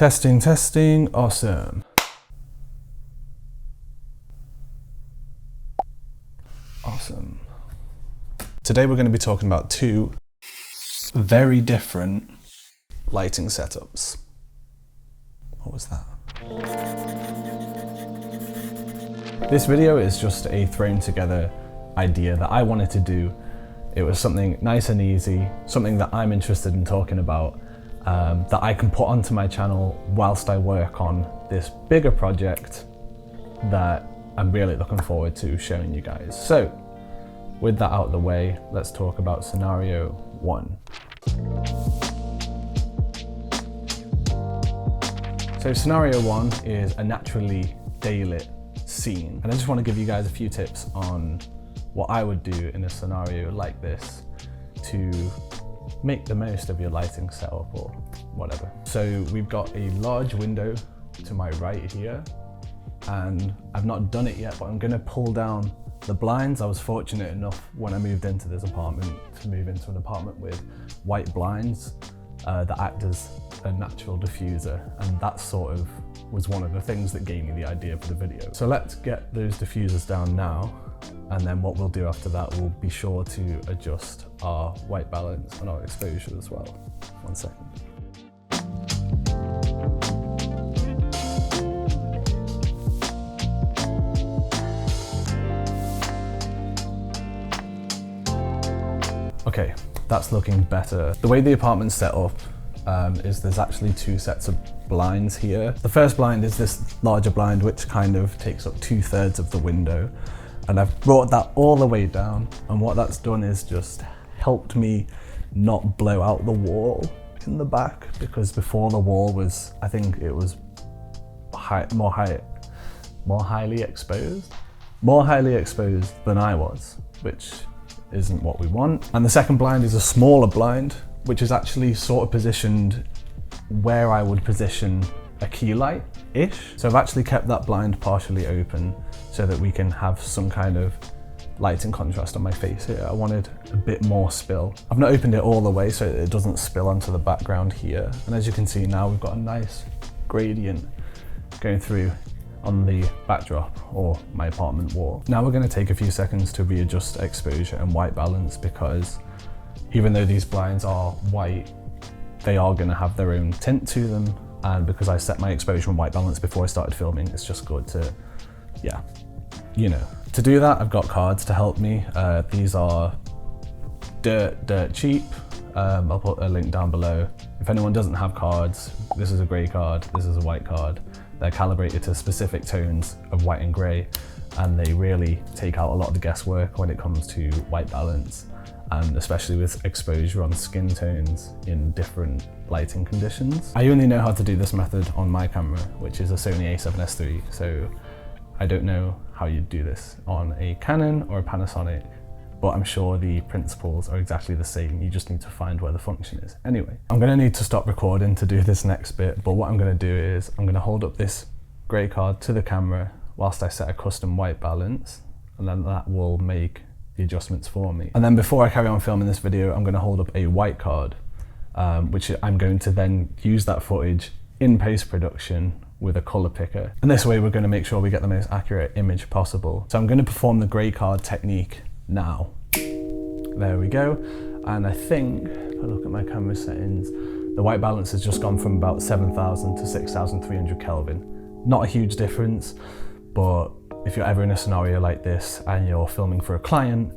Testing, testing, awesome. Awesome. Today we're going to be talking about two very different lighting setups. What was that? This video is just a thrown together idea that I wanted to do. It was something nice and easy, something that I'm interested in talking about, that I can put onto my channel whilst I work on this bigger project that I'm really looking forward to showing you guys. So with that out of the way, let's talk about scenario one. So scenario one is a naturally daylit scene. And I just want to give you guys a few tips on what I would do in a scenario like this to make the most of your lighting setup or whatever. So we've got a large window to my right here, and I've not done it yet, but I'm going to pull down the blinds. I was fortunate enough when I moved into this apartment to move into an apartment with white blinds that act as a natural diffuser, and that sort of was one of the things that gave me the idea for the video. So let's get those diffusers down now, and then what we'll do after that, we'll be sure to adjust our white balance and our exposure as well. 1 second. Okay, that's looking better. The way the apartment's set up is there's actually two sets of blinds here. The first blind is this larger blind, which kind of takes up 2/3 of the window. And I've brought that all the way down. And what that's done is just helped me not blow out the wall in the back, because before the wall was, I think it was more highly exposed than I was, which isn't what we want. And the second blind is a smaller blind, which is actually sort of positioned where I would position a key light-ish. So I've actually kept that blind partially open so that we can have some kind of lighting contrast on my face here. I wanted a bit more spill. I've not opened it all the way so it doesn't spill onto the background here. And as you can see now, we've got a nice gradient going through on the backdrop or my apartment wall. Now we're going to take a few seconds to readjust exposure and white balance, because even though these blinds are white, they are going to have their own tint to them. And because I set my exposure and white balance before I started filming, it's just good to, yeah, you know. To do that, I've got cards to help me. These are dirt cheap. I'll put a link down below. If anyone doesn't have cards, this is a grey card, this is a white card. They're calibrated to specific tones of white and grey, and they really take out a lot of the guesswork when it comes to white balance, and especially with exposure on skin tones in different lighting conditions. I only know how to do this method on my camera, which is a Sony a7S III, so I don't know how you do this on a Canon or a Panasonic, but I'm sure the principles are exactly the same. You just need to find where the function is. Anyway, I'm gonna need to stop recording to do this next bit, but what I'm gonna do is I'm gonna hold up this grey card to the camera whilst I set a custom white balance, and then that will make the adjustments for me. And then before I carry on filming this video, I'm gonna hold up a white card, which I'm going to then use that footage in post-production with a colour picker. And this way we're gonna make sure we get the most accurate image possible. So I'm gonna perform the grey card technique now. There we go. And I think, if I look at my camera settings, the white balance has just gone from about 7,000 to 6,300 Kelvin. Not a huge difference, but if you're ever in a scenario like this and you're filming for a client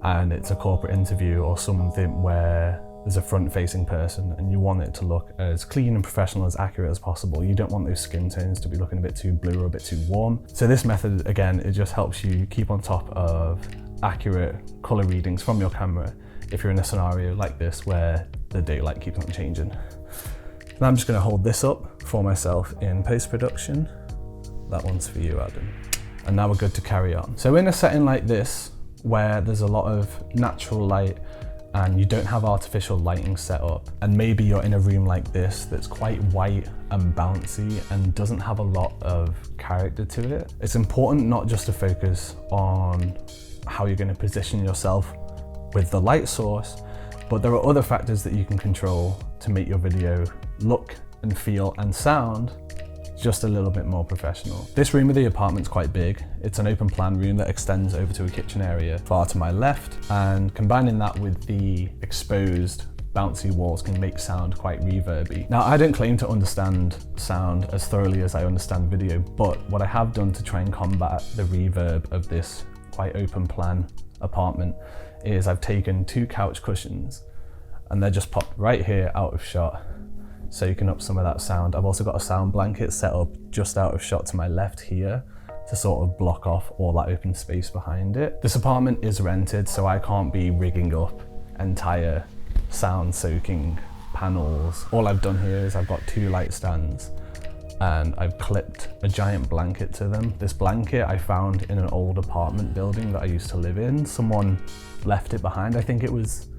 and it's a corporate interview or something where there's a front-facing person and you want it to look as clean and professional, as accurate as possible, you don't want those skin tones to be looking a bit too blue or a bit too warm. So this method, again, it just helps you keep on top of accurate colour readings from your camera if you're in a scenario like this where the daylight keeps on changing. And I'm just going to hold this up for myself in post-production. That one's for you, Adam. And now we're good to carry on. So in a setting like this, where there's a lot of natural light and you don't have artificial lighting set up, and maybe you're in a room like this that's quite white and bouncy and doesn't have a lot of character to it, it's important not just to focus on how you're going to position yourself with the light source, but there are other factors that you can control to make your video look and feel and sound just a little bit more professional. This room of the apartment's quite big. It's an open plan room that extends over to a kitchen area far to my left, and combining that with the exposed bouncy walls can make sound quite reverby. Now, I don't claim to understand sound as thoroughly as I understand video, but what I have done to try and combat the reverb of this quite open plan apartment is I've taken 2 couch cushions and they're just popped right here out of shot, soaking up some of that sound. I've also got a sound blanket set up just out of shot to my left here to sort of block off all that open space behind it. This apartment is rented, so I can't be rigging up entire sound soaking panels. All I've done here is I've got 2 light stands and I've clipped a giant blanket to them. This blanket I found in an old apartment building that I used to live in. Someone left it behind. I think it was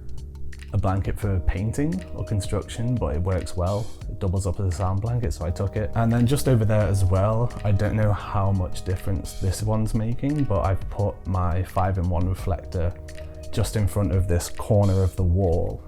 a blanket for painting or construction, but it works well. It doubles up as a sound blanket, so I took it. And then just over there as well, I don't know how much difference this one's making, but I've put my 5-in-1 reflector just in front of this corner of the wall.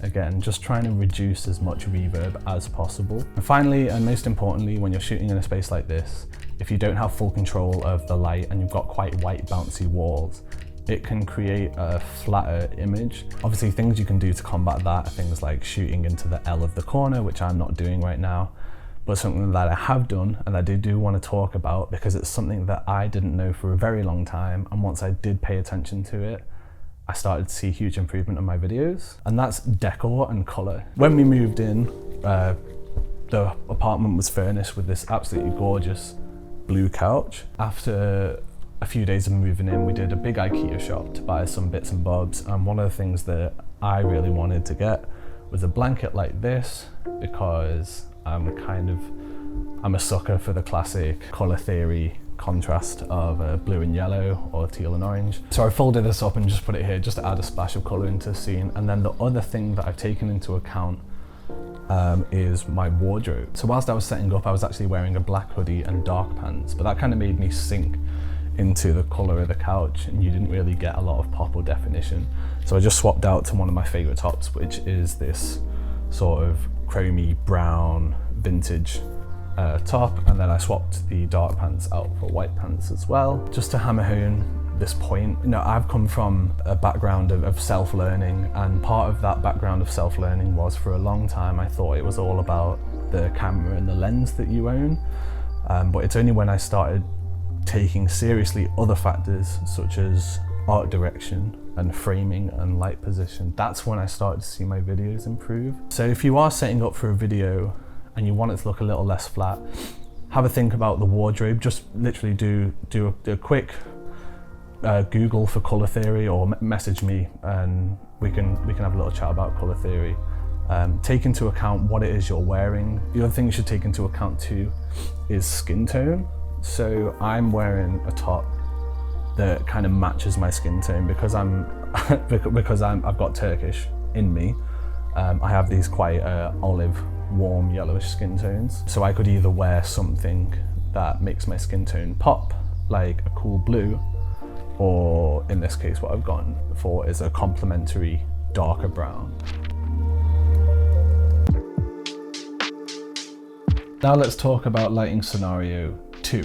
Again, just trying to reduce as much reverb as possible. And finally, and most importantly, when you're shooting in a space like this, if you don't have full control of the light and you've got quite white bouncy walls, it can create a flatter image. Obviously, things you can do to combat that are things like shooting into the L of the corner, which I'm not doing right now, but something that I have done and I do want to talk about because it's something that I didn't know for a very long time, and once I did pay attention to it, I started to see huge improvement on my videos, and that's decor and colour. When we moved in, the apartment was furnished with this absolutely gorgeous blue couch. After a few days of moving in, we did a big IKEA shop to buy some bits and bobs, and one of the things that I really wanted to get was a blanket like this because I'm a sucker for the classic colour theory contrast of blue and yellow or teal and orange. So I folded this up and just put it here just to add a splash of colour into the scene. And then the other thing that I've taken into account is my wardrobe. So whilst I was setting up, I was actually wearing a black hoodie and dark pants, but that kind of made me sink into the colour of the couch and you didn't really get a lot of pop or definition. So I just swapped out to one of my favourite tops, which is this sort of chromy brown vintage top, and then I swapped the dark pants out for white pants as well, just to hammer home this point. You know, I've come from a background of self-learning, and part of that background of self-learning was for a long time I thought it was all about the camera and the lens that you own, but it's only when I started taking seriously other factors such as art direction and framing and light position, that's when I started to see my videos improve. So if you are setting up for a video and you want it to look a little less flat, have a think about the wardrobe. Just literally do a quick Google for colour theory, or message me and we can have a little chat about colour theory. Take into account what it is you're wearing. The other thing you should take into account too is skin tone. So I'm wearing a top that kind of matches my skin tone because I've got Turkish in me. I have these quite olive, warm, yellowish skin tones. So I could either wear something that makes my skin tone pop, like a cool blue, or in this case what I've gone for is a complementary darker brown. Now let's talk about lighting scenario 2.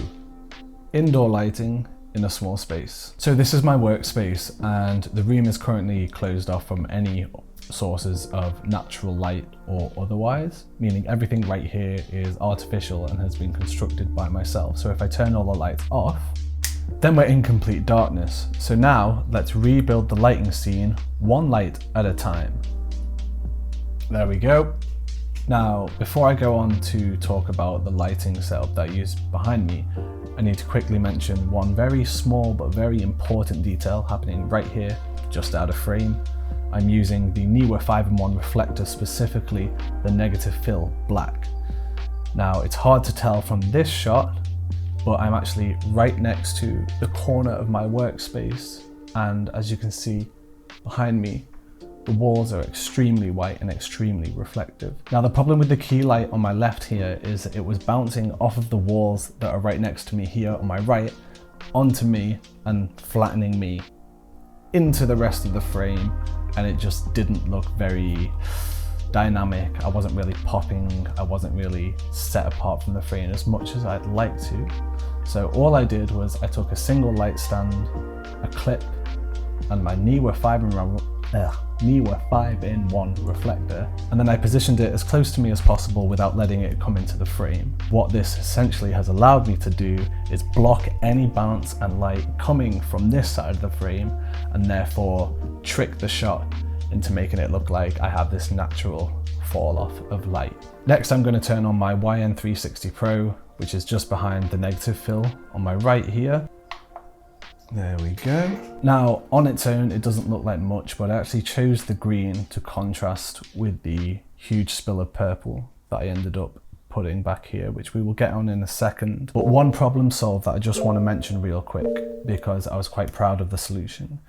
Indoor lighting in a small space. So this is my workspace and the room is currently closed off from any sources of natural light or otherwise, meaning everything right here is artificial and has been constructed by myself. So if I turn all the lights off, then we're in complete darkness. So now let's rebuild the lighting scene one light at a time. There we go. Now, before I go on to talk about the lighting setup that I use behind me, I need to quickly mention one very small but very important detail happening right here, just out of frame. I'm using the Neewer 5-in-1 reflector, specifically the negative fill black. Now, it's hard to tell from this shot, but I'm actually right next to the corner of my workspace, and as you can see behind me, the walls are extremely white and extremely reflective. Now, the problem with the key light on my left here is that it was bouncing off of the walls that are right next to me here on my right onto me and flattening me into the rest of the frame, and it just didn't look very dynamic, I wasn't really popping, I wasn't really set apart from the frame as much as I'd like to. So all I did was I took a single light stand, a clip, and my Neewer 5-in-1 reflector, and then I positioned it as close to me as possible without letting it come into the frame. What this essentially has allowed me to do is block any bounce and light coming from this side of the frame, and therefore trick the shot into making it look like I have this natural fall off of light. Next, I'm going to turn on my YN360 Pro, which is just behind the negative fill on my right here. There we go. Now, on its own, it doesn't look like much, but I actually chose the green to contrast with the huge spill of purple that I ended up putting back here, which we will get on in a second. But one problem solved that I just want to mention real quick, because I was quite proud of the solution,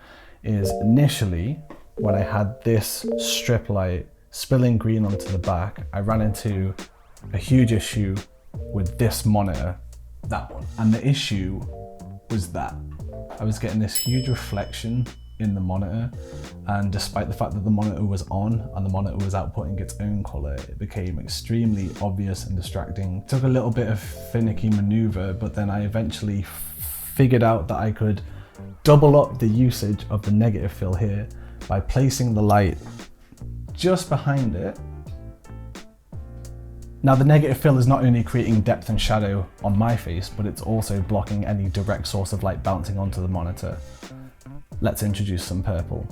is initially, when I had this strip light spilling green onto the back, I ran into a huge issue with this monitor, that one. And the issue was that I was getting this huge reflection in the monitor, and despite the fact that the monitor was on and the monitor was outputting its own color, it became extremely obvious and distracting. It took a little bit of finicky maneuver, but then I eventually figured out that I could double up the usage of the negative fill here by placing the light just behind it. Now, the negative fill is not only creating depth and shadow on my face, but it's also blocking any direct source of light bouncing onto the monitor. Let's introduce some purple.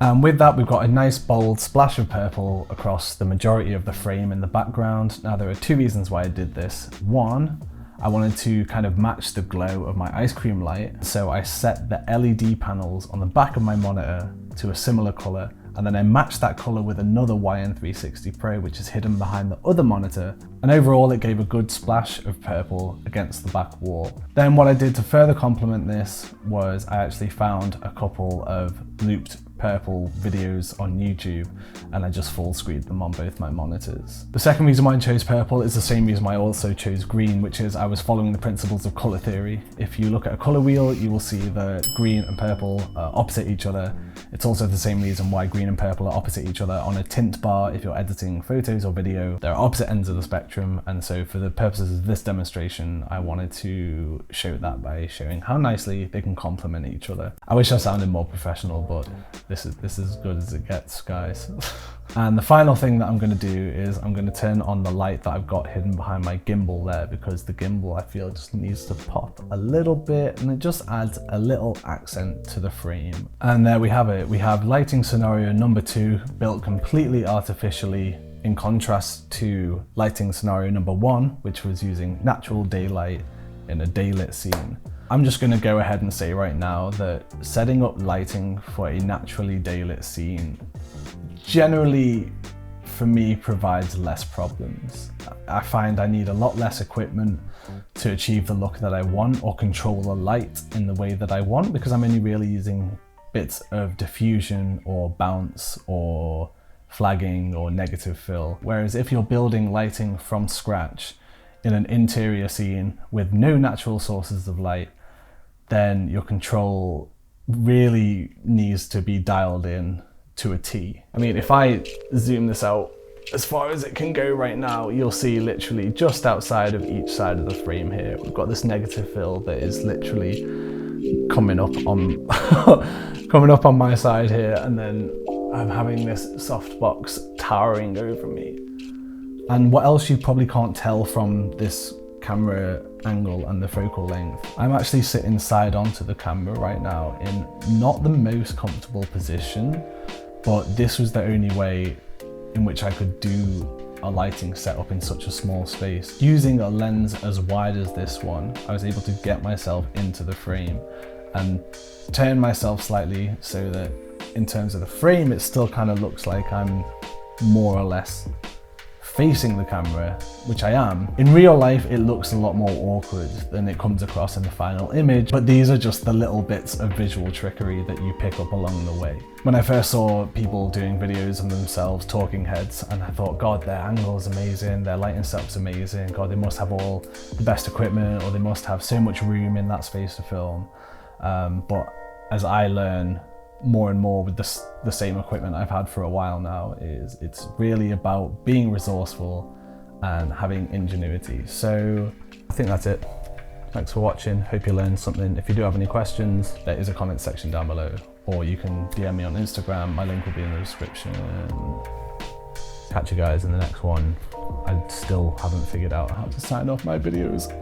And with that, we've got a nice bold splash of purple across the majority of the frame in the background. Now, there are two reasons why I did this. One, I wanted to kind of match the glow of my ice cream light, so I set the LED panels on the back of my monitor to a similar color, and then I matched that color with another YN360 Pro, which is hidden behind the other monitor, and overall it gave a good splash of purple against the back wall. Then what I did to further complement this was I actually found a couple of looped purple videos on YouTube, and I just full screened them on both my monitors. The second reason why I chose purple is the same reason why I also chose green, which is I was following the principles of color theory. If you look at a color wheel, you will see that green and purple are opposite each other. It's also the same reason why green and purple are opposite each other on a tint bar. If you're editing photos or video, they're opposite ends of the spectrum, and so for the purposes of this demonstration, I wanted to show that by showing how nicely they can complement each other. I wish I sounded more professional, but this is as good as it gets, guys. And the final thing that I'm going to do is I'm going to turn on the light that I've got hidden behind my gimbal there, because the gimbal, I feel, just needs to pop a little bit, and it just adds a little accent to the frame. And there we have it. We have lighting scenario number 2 built completely artificially, in contrast to lighting scenario number 1, which was using natural daylight in a daylit scene. I'm just going to go ahead and say right now that setting up lighting for a naturally daylit scene generally, for me, provides less problems. I find I need a lot less equipment to achieve the look that I want or control the light in the way that I want, because I'm only really using bits of diffusion or bounce or flagging or negative fill. Whereas if you're building lighting from scratch in an interior scene with no natural sources of light, then your control really needs to be dialed in to a T. I mean, if I zoom this out as far as it can go right now, you'll see literally just outside of each side of the frame here, we've got this negative fill that is literally coming up on coming up on my side here, and then I'm having this softbox towering over me. And what else you probably can't tell from this camera angle and the focal length, I'm actually sitting side onto the camera right now in not the most comfortable position, but this was the only way in which I could do a lighting setup in such a small space. Using a lens as wide as this one, I was able to get myself into the frame and turn myself slightly so that in terms of the frame, it still kind of looks like I'm more or less facing the camera, which I am. In real life, it looks a lot more awkward than it comes across in the final image, but these are just the little bits of visual trickery that you pick up along the way. When I first saw people doing videos on themselves, talking heads, and I thought, God, their angle's amazing, their lighting setup's amazing, God, they must have all the best equipment, or they must have so much room in that space to film. But as I learn more and more with the same equipment I've had for a while now, is it's really about being resourceful and having ingenuity. So I think that's it. Thanks for watching, hope you learned something. If you do have any questions, there is a comment section down below, or you can DM me on Instagram, my link will be in the description. Catch you guys in the next one. I still haven't figured out how to sign off my videos.